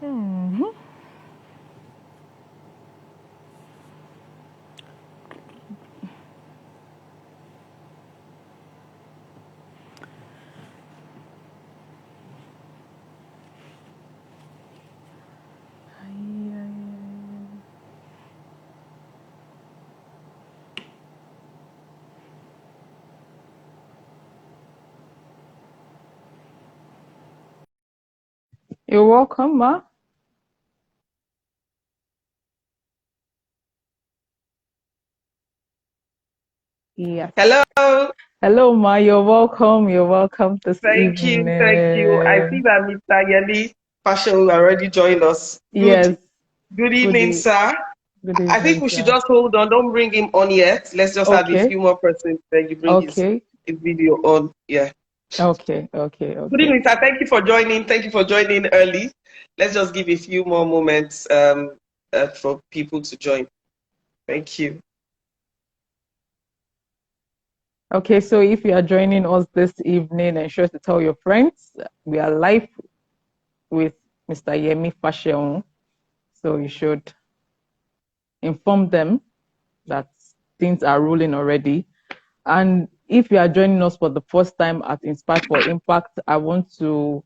Mhm. You're welcome, ma. Yes. Hello. Hello, ma. You're welcome. You're welcome this Thank you. Thank you. I see evening. that Mr. Yemi Faseun already joined us. Yes. Good Good. evening, sir. Good I think evening, we should sir. just hold on. Don't bring him on yet. Let's just have a Okay. few more persons. Then you bring Okay. his video on. Yeah. Okay. Okay. Good Okay. evening, sir. Thank you for joining. Thank you for joining early. Let's just give a few more moments for people to join. Thank you. Okay. So if you are joining us this evening, ensure to tell your friends we are live with Mr. Yemi Faseun. So you should inform them that things are rolling already. And if you are joining us for the first time at Inspired for Impact, I want to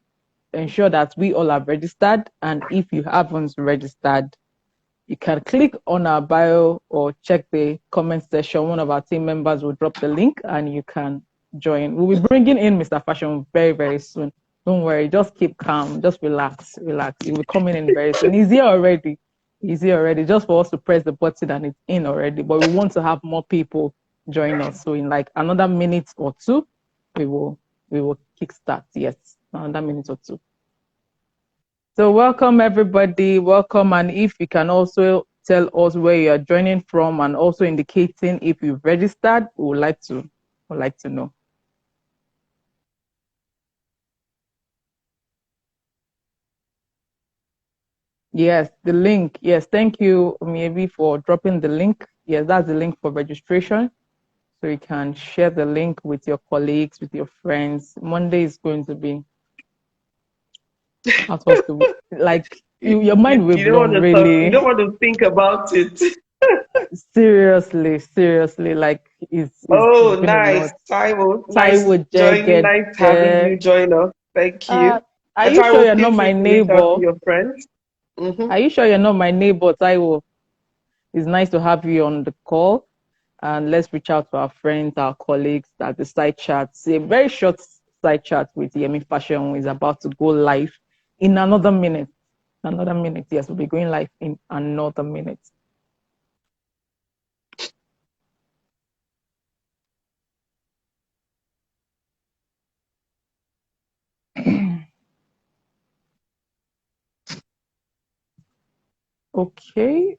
ensure that we all are registered. And if you haven't registered, you can click on our bio or check the comment section. One of our team members will drop the link and you can join. We'll be bringing in Mr. Fashion very, very soon. Don't worry, just keep calm, just relax, relax. He'll be coming in very soon. He's here already. He's here already, just for us to press the button and it's in already. But we want to have more people join us. So in like another minute or two, we will kickstart. Yes, another minute or two. So welcome everybody, welcome, and if you can also tell us where you are joining from and also indicating if you've registered, we would like to know. Yes, the link. Yes, thank you, maybe for dropping the link. Yes, that's the link for registration. So you can share the link with your colleagues, with your friends. Monday is going to be out of the like your mind will You be don't blown, want to talk. You really. don't want to think about it. Seriously, seriously, like it's Oh, been a nice. lot. Taiwo, nice Taiwo joining. Nice having Jegede. you join us. Thank Uh, you. are And you sure Taiwo, you're feel not free my to reach out to neighbor? your friends. Are you sure you're not my neighbor, Taiwo? It's nice to have you on the call. And let's reach out to our friends, our colleagues at the side chat. A very short side chat with Yemi Fashion is about to go live in another minute. Another minute, yes, we'll be going live in another minute. Okay.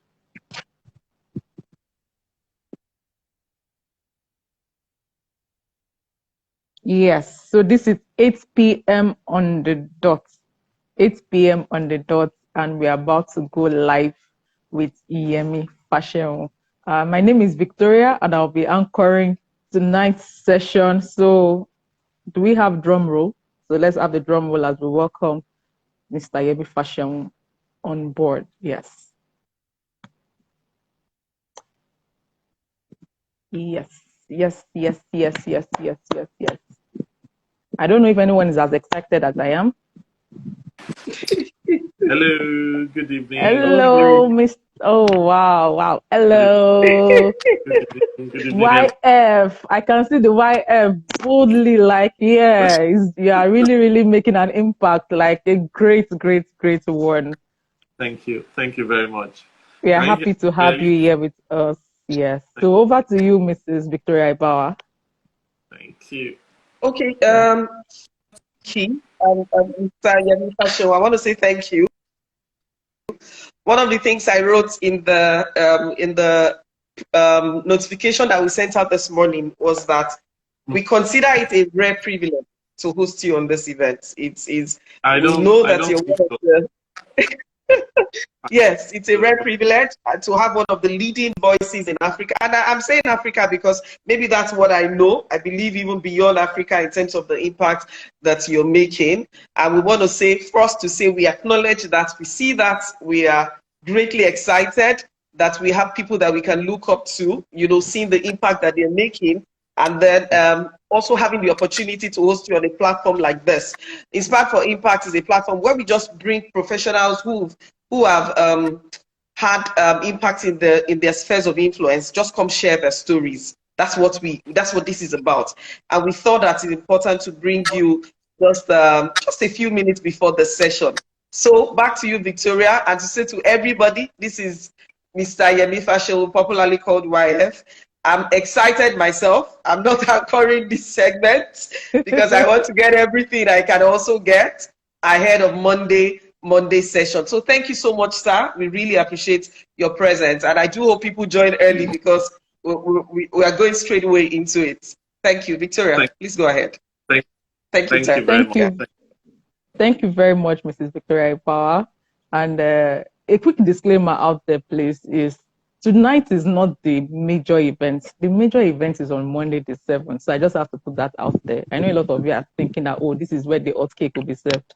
Yes. So this is 8 p.m. on the dot. 8 p.m. on the dot, and we're about to go live with Yemi Fashion. My name is Victoria, and I'll be anchoring tonight's session. So, do we have drum roll? So let's have the drum roll as we welcome Mr. Yemi Fashion on board. Yes, yes, yes, yes, yes, yes, yes, yes, yes. I don't know if anyone is as excited as I am. Hello, good evening. Oh, Hello, good. Miss. Oh, wow, wow. Good Hello. evening. Good evening, everyone. YF, I can see the YF boldly, like, yeah, you are really, really making an impact, like a great, great, great one. Thank you. Thank you very much. We are Can you hear me happy to have you clearly? here with us. Yes. Thank, So over to you, Mrs. Victoria Ibawa. thank you. Okay. Yeah. Key and Mr. Yemi Fashion, I want to say thank you. One of the things I wrote in the notification that we sent out this morning was that we consider it a rare privilege to host you on this event. It is. I We don't know I that don't you're think one of so. the Yes, it's a rare privilege to have one of the leading voices in Africa. And I'm saying Africa because maybe that's what I know. I believe even beyond Africa in terms of the impact that you're making. And we want to say, first to say we acknowledge that, we see that, we are greatly excited that we have people that we can look up to, you know, seeing the impact that they're making. And then also having the opportunity to host you on a platform like this. Inspired for Impact is a platform where we just bring professionals who have had impact in their spheres of influence, just come share their stories. That's what this is about. And we thought that it's important to bring you just a few minutes before the session. So back to you, Victoria, and to say to everybody, this is Mr. Yemi Faseun, popularly called YF. I'm excited myself. I'm not anchoring this segment because I want to get everything I can also get ahead of Monday session. So thank you so much, sir. We really appreciate your presence. And I do hope people join early because we are going straight away into it. Thank you. Victoria, please go ahead. Thank you very Thank much. you. Thank you very much, Mrs. Victoria Power. And a quick disclaimer out there, please, is tonight is not the major event. The major event is on Monday the 7th. So I just have to put that out there. I know a lot of you are thinking that, oh, this is where the hot cake will be served.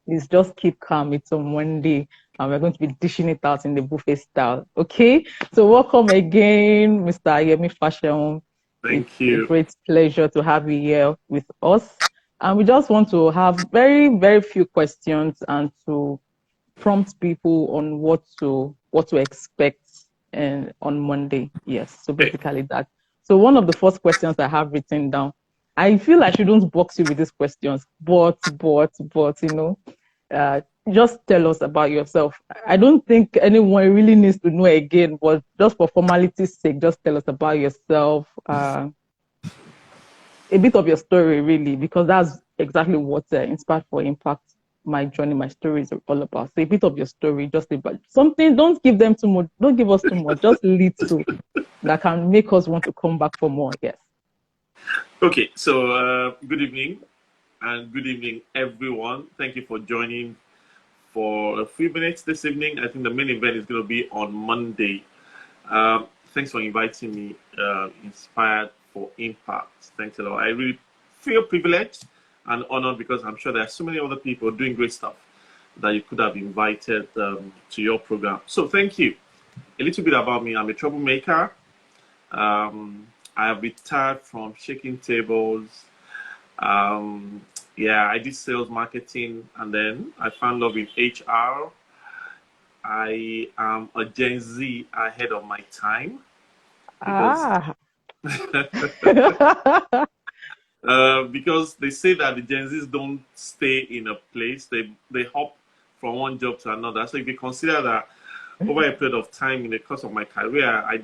Please just keep calm. It's on Monday, and we're going to be dishing it out in the buffet style. Okay? So welcome again, Mr. Yemi Faseun. Thank you. It's a great pleasure to have you here with us. And we just want to have very, very few questions and to prompt people on what to expect on Monday. Yes, so basically that. So one of the first questions I have written down, I feel I shouldn't box you with these questions, but you know, just tell us about yourself. I don't think anyone really needs to know again, but just for formality's sake, just tell us about yourself. A bit of your story, really, because that's exactly what Inspired for Impact, my journey, my story is all about. So a bit of your story, just about something. Don't give them too much. Don't give us too much. Just little that can make us want to come back for more. Yes. Okay. So good evening, and good evening, everyone. Thank you for joining for a few minutes this evening. I think the main event is going to be on Monday. Thanks for inviting me. Inspired for Impact. Thanks a lot. I really feel privileged and honored because I'm sure there are so many other people doing great stuff that you could have invited to your program. So thank you. A little bit about me. I'm a troublemaker. I have retired from shaking tables. Yeah, I did sales marketing, and then I found love in HR. I am a Gen Z ahead of my time. Because they say that the Gen Zs don't stay in a place, they hop from one job to another. So if you consider that over a period of time in the course of my career, I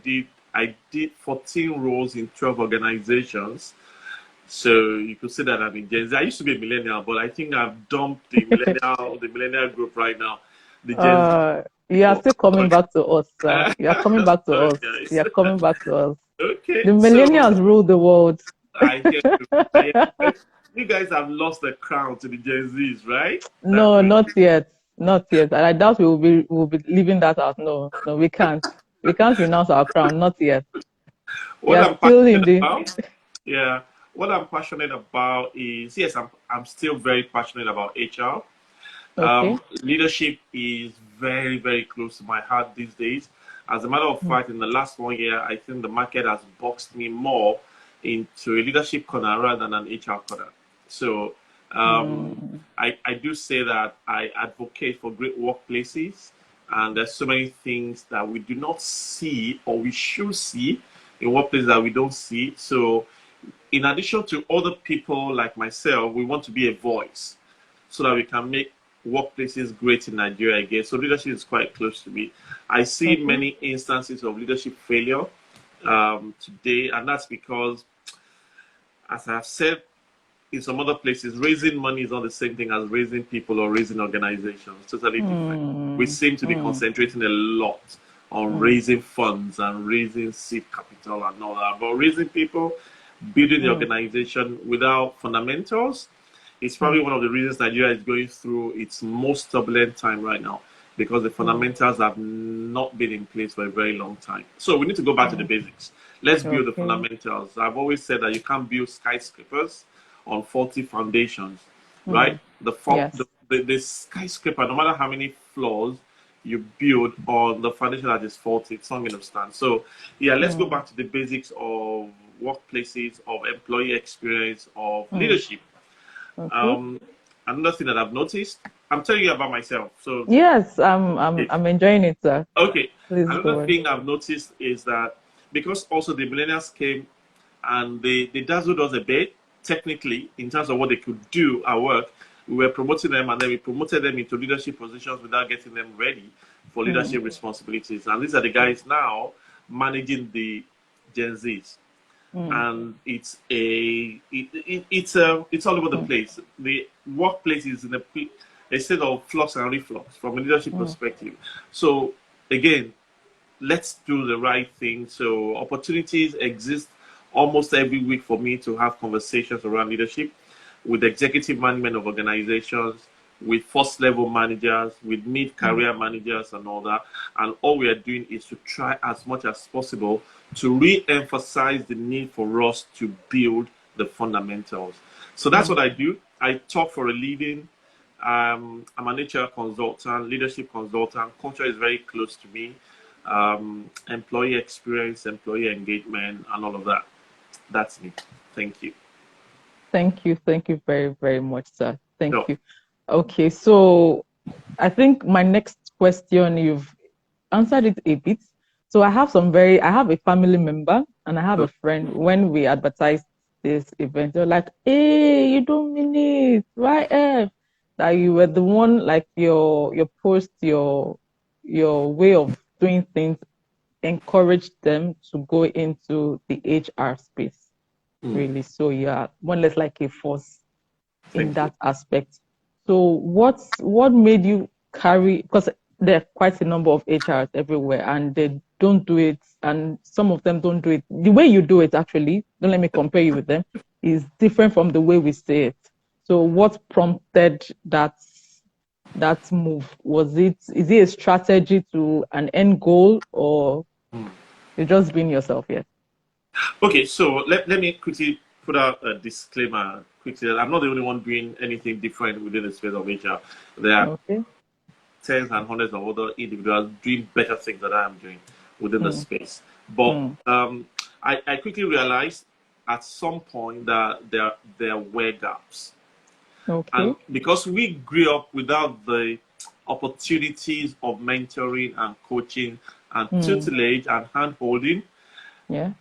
did 14 roles in 12 organizations. So you could say that I'm in Gen Z. I used to be a millennial, but I think I've dumped the millennial group right now. The Gen Z. You are still coming back to us, sir. You are coming back to us. Guys. You are coming back to us. Okay. The millennials rule the world. I hear you. You guys have lost the crown to the Gen Zs, right? No, not yet. Not yet. And I doubt we will be leaving that out. No, we can't. We can't renounce our crown. Not yet. What I'm still in the about, yeah. What I'm passionate about is, yes, I'm still very passionate about HR. Okay. Leadership is very, very close to my heart these days. As a matter of fact, in the last 1 year, I think the market has boxed me more into a leadership corner rather than an HR corner. So I do say that I advocate for great workplaces, and there's so many things that we do not see or we should see in workplaces that we don't see. So in addition to other people like myself, we want to be a voice so that we can make workplaces great in Nigeria again. So leadership is quite close to me. I see many instances of leadership failure today, and that's because, as I've said in some other places, raising money is not the same thing as raising people or raising organizations. It's totally different. We seem to be concentrating a lot on raising funds and raising seed capital and all that, but raising people, building the organization without fundamentals, it's probably one of the reasons Nigeria is going through its most turbulent time right now. because the fundamentals have not been in place for a very long time. So we need to go back to the basics. Let's build the Okay. fundamentals. I've always said that you can't build skyscrapers on faulty foundations, right? Mm. Yes. The skyscraper, no matter how many floors you build on the foundation that is faulty, it's not going to stand. So, yeah, let's go Mm. back to the basics of workplaces, of employee experience, of Mm. leadership. Okay. Um, Another thing that I've noticed, I'm telling you about myself. So, Yes, I'm enjoying it, sir. okay. Please Another go on. thing I've noticed is that because also the millennials came and they dazzled us a bit, technically, in terms of what they could do at work, we were promoting them and then we promoted them into leadership positions without getting them ready for Mm. leadership responsibilities. And these are the guys now managing the Gen Zs. Mm. And it's all over the Mm. place. The workplace is in a state of flux and reflux from a leadership Mm. perspective. So again, let's do the right thing. So opportunities exist almost every week for me to have conversations around leadership with executive management of organizations, with first level managers, with mid Mm. career managers, and all that. And all we are doing is to try as much as possible to re emphasize the need for us to build the fundamentals. So that's Mm. what I do. I talk for a living. I'm an HR consultant, leadership consultant. Culture is very close to me. Employee experience, employee engagement, and all of that. That's me. Thank you. Thank you. Thank you very, very much, sir. Thank No. you. Okay, so I think my next question, you've answered it a bit. So I have a family member and I have a friend. When we advertised this event, they're like, "Hey, you don't mean it, YF, that you were the one, like your post, your way of doing things encouraged them to go into the HR space, Mm, really. So yeah, more or less like a force in thank you. that aspect. So what made you carry, because there are quite a number of HRs everywhere and they don't do it, and some of them don't do it. The way you do it, actually, don't let me compare you with them, is different from the way we say it. So what prompted that move? Is it a strategy to an end goal, or Mm. you're just being yourself? Yes. Okay, so let me quickly put out a disclaimer quickly. I'm not the only one doing anything different within the space of HR. There are Okay. tens and hundreds of other individuals doing better things than I am doing within the Mm, space. But mm, I quickly realized at some point that there were gaps. And okay. because we grew up without the opportunities of mentoring and coaching and Mm, tutelage and hand holding, yeah.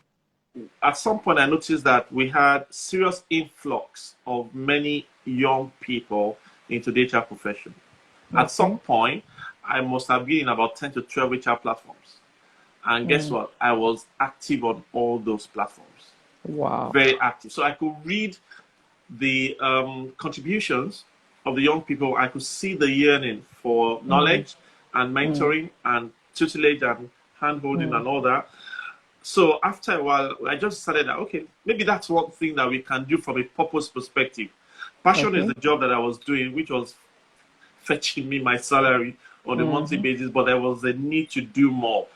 at some point I noticed that we had serious influx of many young people into the HR profession. At some Okay. point, I must have been in about 10 to 12 HR platforms. And guess Mm, what? I was active on all those platforms. wow. Very active. So I could read the contributions of the young people. I could see the yearning for Mm, knowledge and mm, mentoring and tutelage and hand holding mm, and all that. So after a while, I just decided that, okay, maybe that's one thing that we can do from a purpose perspective. Passion is okay. the job that I was doing, which was fetching me my salary on a monthly Mm-hmm. basis, but there was a need to do more.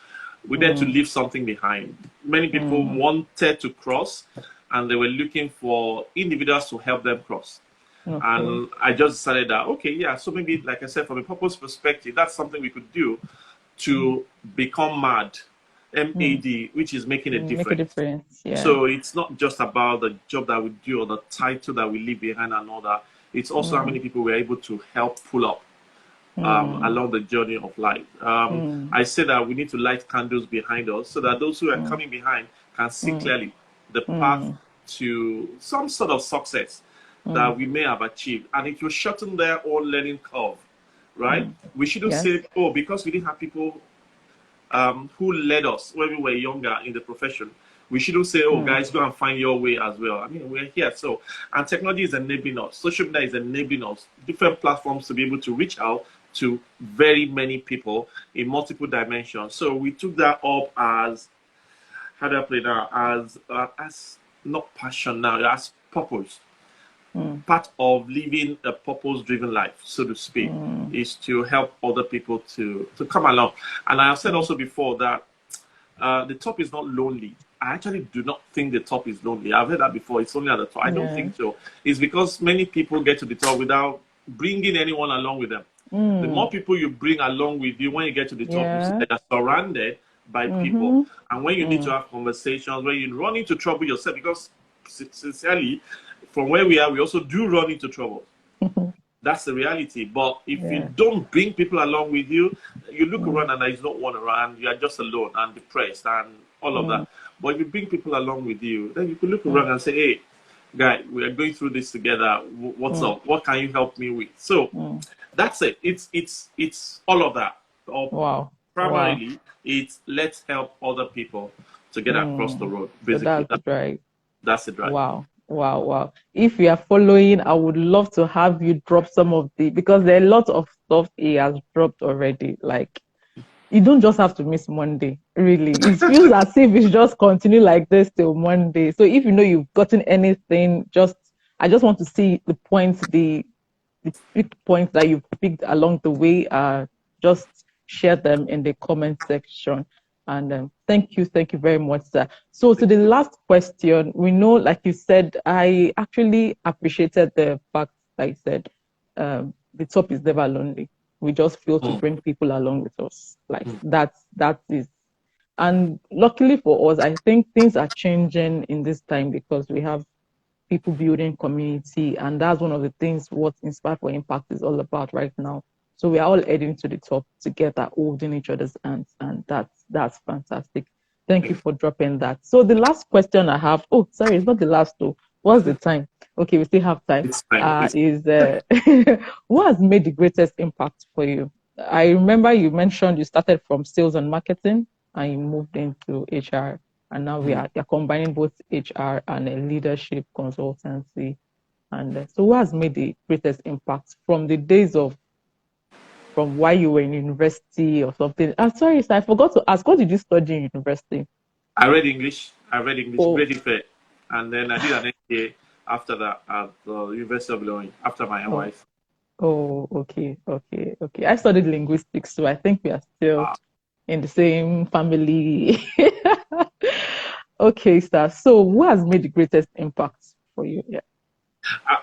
We had to Mm, leave something behind. Many people mm, wanted to cross, and they were looking for individuals to help them cross. okay. And I just decided that, okay, yeah, so maybe, like I said, from a purpose perspective, that's something we could do Mm, to become mad, mm, MAD, which is making a make a difference. difference. Yeah. So it's not just about the job that we do or the title that we leave behind and all that. It's also how many Mm, people we're able to help pull up mm, along the journey of life. mm, I say that we need to light candles behind us so that those who are mm, coming behind can see mm, clearly the path mm, to some sort of success that mm, we may have achieved. And it will shorten their own learning curve, right? mm. We shouldn't Yes. say, oh, because we didn't have people who led us when we were younger in the profession. We shouldn't say, oh, Mm, guys, go and find your way as well. I mean, we're here. So, and technology is enabling us. Social media is enabling us. Different platforms to be able to reach out to very many people in multiple dimensions. So we took that up as, how do I play now? As not passion now, as purpose. part of living a purpose-driven life, so to speak, is to help other people to come along. And I have said also before that the top is not lonely. I actually do not think the top is lonely. I've heard that before. It's only at the top. I don't think so. It's because many people get to the top without bringing anyone along with them. The more people you bring along with you, when you get to the top, you see that you're surrounded by people. And when you need to have conversations, when you run into trouble yourself, because sincerely, from where we are, we also do run into trouble. That's the reality. But if you don't bring people along with you, you look around and there's no one around, you are just alone and depressed and all of that. But if you bring people along with you, then you can look around and say, hey, guy, we are going through this together. What's up? What can you help me with? So that's it. It's all of that. Primarily, it's let's help other people to get across the road. Basically, so that's right. That's it, right? Wow. If you are following, I would love to have you drop some of because there are a lot of stuff he has dropped already. Like, you don't just have to miss Monday, really. It feels as if it's just continue like this till Monday. So if you know you've gotten anything, I just want to see the points, the big points that you've picked along the way. Just share them in the comment section. And thank you very much, sir. So to the last question, we know, like you said, I actually appreciated the fact that you said the top is never lonely. We just feel to bring people along with us. Like that is. And luckily for us, I think things are changing in this time because we have people building community, and that's one of the things what Inspire for Impact is all about right now. So we are all heading to the top together, holding each other's hands, and that's fantastic. Thank you for dropping that. So the last question I have, sorry, it's not the last though. What's the time? Okay, we still have time. It's fine. What has made the greatest impact for you? I remember you mentioned you started from sales and marketing and you moved into HR, and now you're combining both HR and a leadership consultancy. And so what has made the greatest impact from the days from while you were in university or something? I'm sorry, sir, I forgot to ask, what did you study in university? I read English, pretty fair. And then I did an MBA after that at the University of Illinois, after my NYC. Okay. I studied linguistics, so I think we are still in the same family. Okay, sir. So what has made the greatest impact for you? Yeah.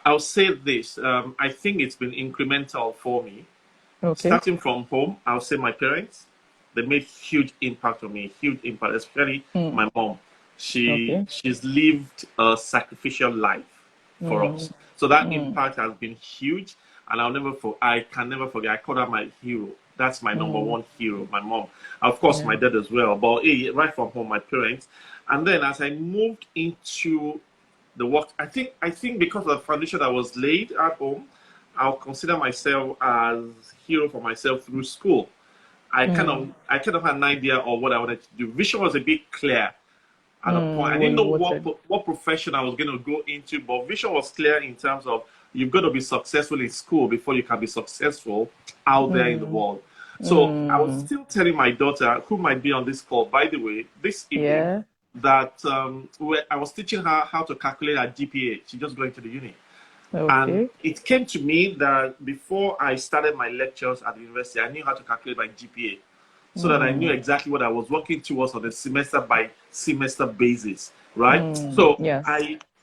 I'll say this. I think it's been incremental for me. Okay. Starting from home, I'll say my parents, they made huge impact on me, huge impact, especially my mom. She's lived a sacrificial life for us. So that impact has been huge, and I can never forget. I call her my hero. That's my number one hero, my mom. Of course, my dad as well. But right from home, my parents. And then as I moved into the work, I think because of the foundation that was laid at home, I'll consider myself as hero for myself through school. I kind of had an idea of what I wanted to do. Vision was a bit clear at a point. I didn't know what profession I was going to go into, but vision was clear in terms of you've got to be successful in school before you can be successful out there in the world. So I was still telling my daughter, who might be on this call, by the way, this evening, that I was teaching her how to calculate her GPA. She just going to the uni. Okay. And it came to me that before I started my lectures at the university, I knew how to calculate my GPA so that I knew exactly what I was working towards on a semester by semester basis, right? So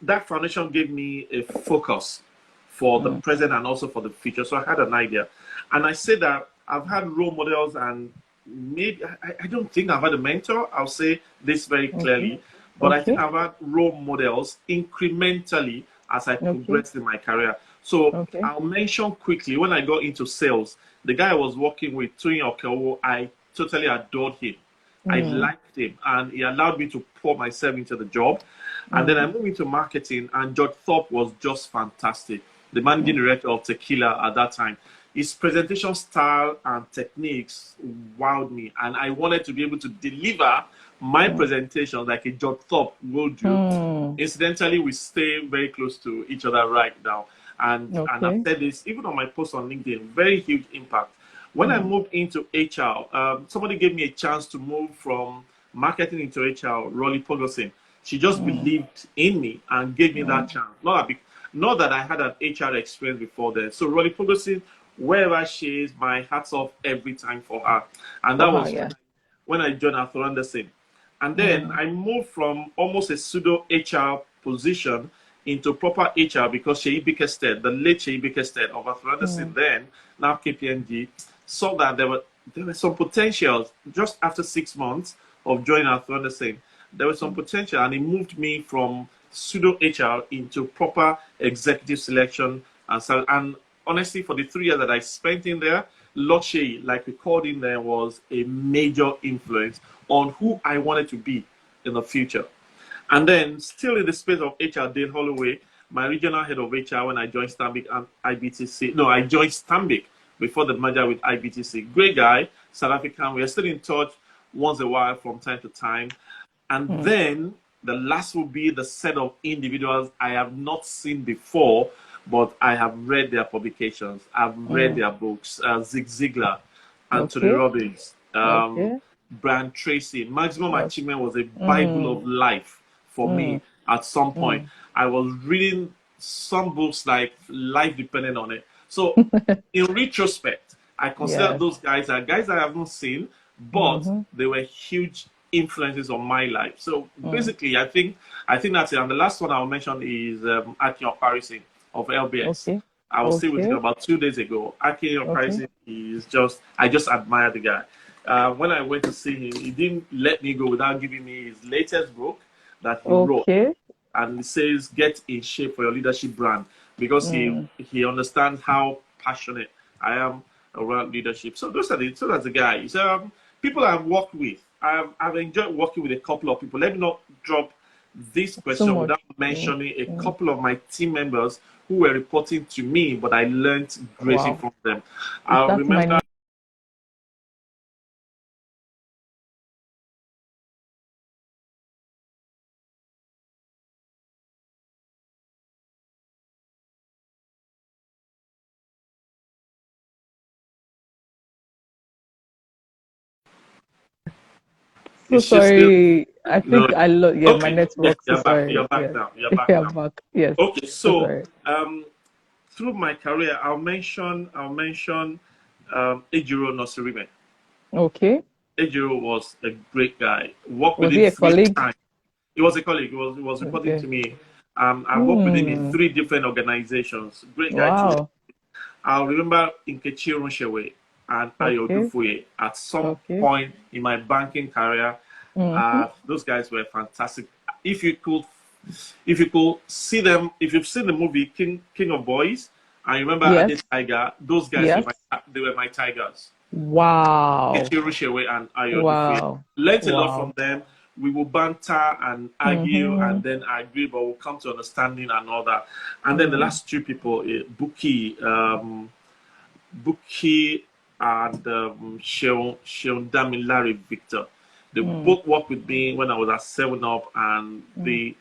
that foundation gave me a focus for the present and also for the future. So I had an idea. And I say that I've had role models, and maybe, I don't think I've had a mentor, I'll say this very clearly, but I think I've had role models incrementally as I progressed in my career. So I'll mention quickly, when I got into sales, the guy I was working with, Tony Okewo, I totally adored him. I liked him, and he allowed me to pour myself into the job. And then I moved into marketing, and George Thorpe was just fantastic, the managing director of Tequila at that time. His presentation style and techniques wowed me, and I wanted to be able to deliver my presentation like a George Thorpe will do. Incidentally, we stay very close to each other right now. And I've said this, even on my post on LinkedIn, very huge impact. When I moved into HR, somebody gave me a chance to move from marketing into HR, Rolly Pogosin. She just believed in me and gave me that chance. Not that I had an HR experience before then. So Rolly Progressive, wherever she is, my hat's off every time for her. And that Wow, was yeah. when I joined Arthur Anderson. And then I moved from almost a pseudo HR position into proper HR because Sheyi Bikested, the late Sheyi Bikested of Arthur Anderson then, now KPMG, saw that there were some potentials just after 6 months of joining Arthur Anderson. There was some potential, and it moved me from pseudo HR into proper executive selection. And honestly, for the 3 years that I spent in there, Lord Shea, like we called in there, was a major influence on who I wanted to be in the future. And then, still in the space of HR, Dane Holloway, my regional head of HR, when I joined Stanbic and IBTC. No, I joined Stanbic before the merger with IBTC. Great guy, South African. We are still in touch once a while from time to time. And then the last will be the set of individuals I have not seen before, but I have read their publications. I've read their books. Zig Ziglar, Anthony Robbins, Brian Tracy. Maximum Achievement was a Bible of life for me at some point. I was reading some books like life depended on it. So in retrospect, I consider those guys are guys I haven't seen, but they were huge influences on my life. So basically, I think that's it. And the last one I'll mention is Akin Oparisi of LBS. I was still with him about 2 days ago. Akin Oparisi is I just admire the guy. When I went to see him, he didn't let me go without giving me his latest book that he wrote. And it says, "Get in shape for your leadership brand," because he understands how passionate I am around leadership. So that's the guy. So people I've worked with, I've enjoyed working with a couple of people. Let me not drop this question without mentioning a couple of my team members who were reporting to me, but I learned greatly from them. I remember. So sorry. I think No. my network. Yes, So sorry. you're back now. You're back Yeah, now. back. Yes. Okay, so sorry. through my career, I'll mention Ejiro Nosirime. Okay. Ejiro was a great guy. Worked with Was him he a 3 colleague? times. He was a colleague. He was reporting to me. I worked with him in 3 different organizations. Great guy too. I remember Nkechi Runshewe and Ayo Dufoye at some point in my banking career. Those guys were fantastic. If you could see them, if you've seen the movie King of Boys, I remember Ade Tiger, those guys were my tigers. Wow. Nkechi Runshewe and Ayo Dufoye. Learned a lot from them. We will banter and argue and then agree, but we'll come to understanding and all that. And then the last 2 people, Buki and Sheon Damilare Victor. They both worked with me when I was at 7up, and the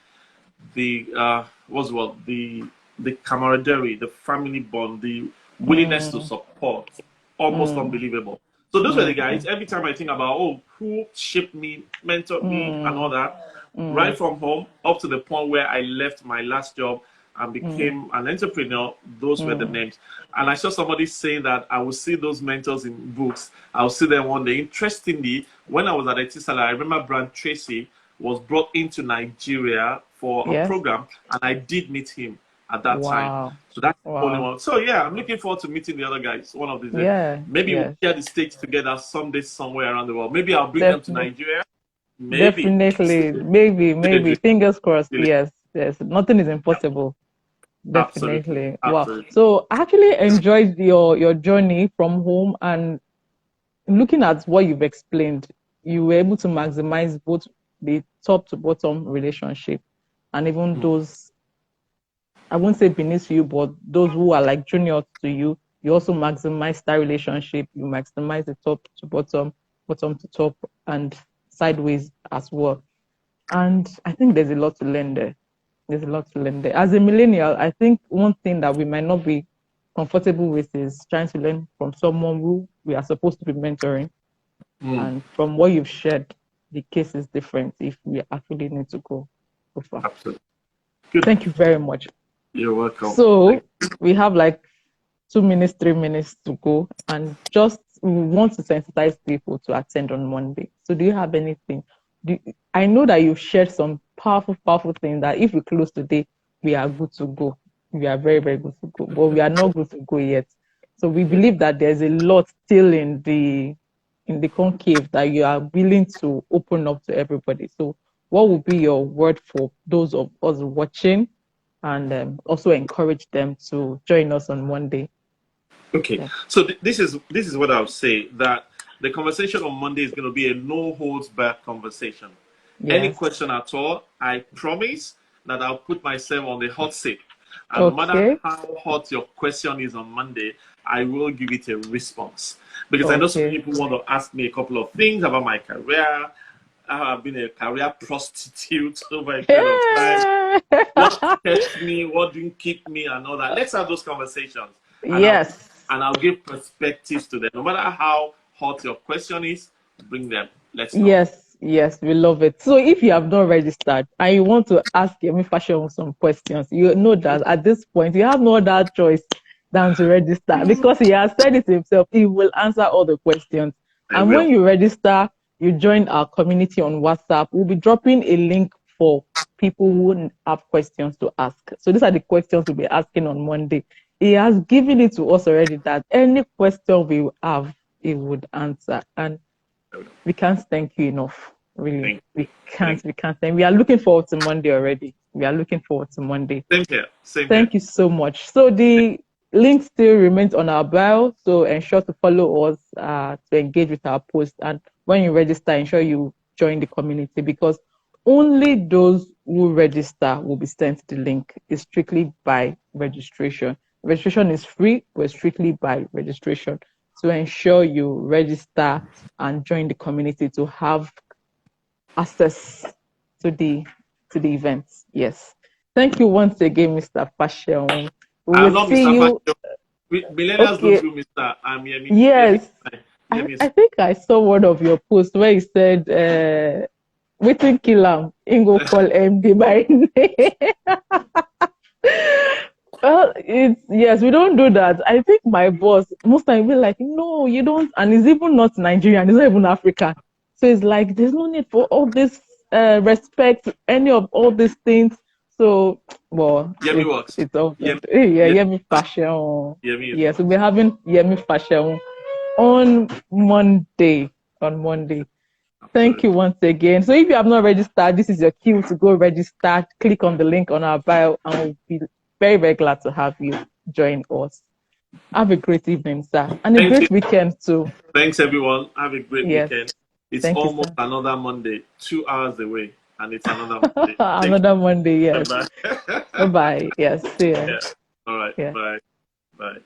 camaraderie, the family bond, the willingness to support, almost unbelievable. So those were the guys. Every time I think about who shaped me, mentored me, and all that, right from home up to the point where I left my last job and became an entrepreneur, those were the names. And I saw somebody saying that I will see those mentors in books. I'll see them one day. Interestingly, when I was at Etisala, I remember Brian Tracy was brought into Nigeria for a program, and I did meet him at that time. So that's the only one. So yeah, I'm looking forward to meeting the other guys one of these days. Maybe we'll share the stage together someday somewhere around the world. Maybe I'll bring them to Nigeria. Maybe. Definitely. Maybe. Fingers crossed. Yes. Nothing is impossible. Definitely. Absolutely. Wow. So I actually enjoyed your journey from home, and looking at what you've explained, you were able to maximize both the top to bottom relationship and even those, I won't say beneath you, but those who are like juniors to you. You also maximize that relationship. You maximize the top to bottom, bottom to top, and sideways as well. And I think there's a lot to learn there. There's a lot to learn there. As a millennial, I think one thing that we might not be comfortable with is trying to learn from someone who we are supposed to be mentoring. And from what you've shared, the case is different if we actually need to go far. Absolutely. Good. Thank you very much. You're welcome. So we have like 2 minutes, 3 minutes to go, and just we want to sensitize people to attend on Monday. So do you have anything? I know that you've shared some powerful, powerful things that if we close today, we are good to go. We are very, very good to go, but we are not good to go yet. So we believe that there's a lot still in the concave that you are willing to open up to everybody. So what would be your word for those of us watching, and also encourage them to join us on Monday? Okay, Yeah. so this is what I'll say, that the conversation on Monday is going to be a no holds barred conversation. Any Yes. question at all, I promise that I'll put myself on the hot seat. And no matter Okay. how hot your question is on Monday, I will give it a response. Because I know some Okay. people want to ask me a couple of things about my career. I've been a career prostitute over a period of time. What kept me, what didn't keep me, and all that. Let's have those conversations. And Yes. I'll give perspectives to them. No matter how hot your question is, bring them. Let's talk. Yes. Yes. We love it. So if you have not registered and you want to ask Yemi Faseun some questions, you know that at this point you have no other choice than to register, because he has said it himself. He will answer all the questions. I And when will. you register, you join our community on WhatsApp. We'll be dropping a link for people who have questions to ask. So these are the questions we'll be asking on Monday. He has given it to us already that any question we have, he would answer. And we can't thank you enough. Really. Thank We can't thank. We are looking forward to Monday already. We are looking forward to Monday. Same here. Same here. Thank you so much. So the link still remains on our bio. So ensure to follow us to engage with our post. And when you register, ensure you join the community, because only those who register will be sent the link. It's strictly by registration. Registration is free, but strictly by registration. So ensure you register and join the community to have access to the events. Yes. Thank you once again, Mr. Fashion. We I'm will not see Mr. you. Fashion. Millennials don't Okay. do Mr. I'm Yemi. Yes. Yemi is I think I saw one of your posts where you said, waiting kill him, Ingo call MD by name. Well, it's yes, we don't do that. I think my boss most time will be like, no, you don't, and it's even not Nigerian, it's not even African. So it's like there's no need for all this respect, any of all these things. So, well, Yemi works. it's all Yemi, good. Yeah, Yemi, Yemi Fashion. Yemi is Yes, works. we'll be having Yemi Fashion on Monday. On Monday. Thank Absolutely. you once again. So if you have not registered, this is your cue to go register. Click on the link on our bio, and we'll be very, very glad to have you join us. Have a great evening, sir, and a Thank you. great weekend too. Thanks, everyone. Have a great Yes. weekend. It's Thank you, almost sir. another Monday, 2 hours away, and it's another Monday. Another Monday, yes. Bye. Bye bye. Yes. See you. Yeah. All right. Yeah. Bye. Bye.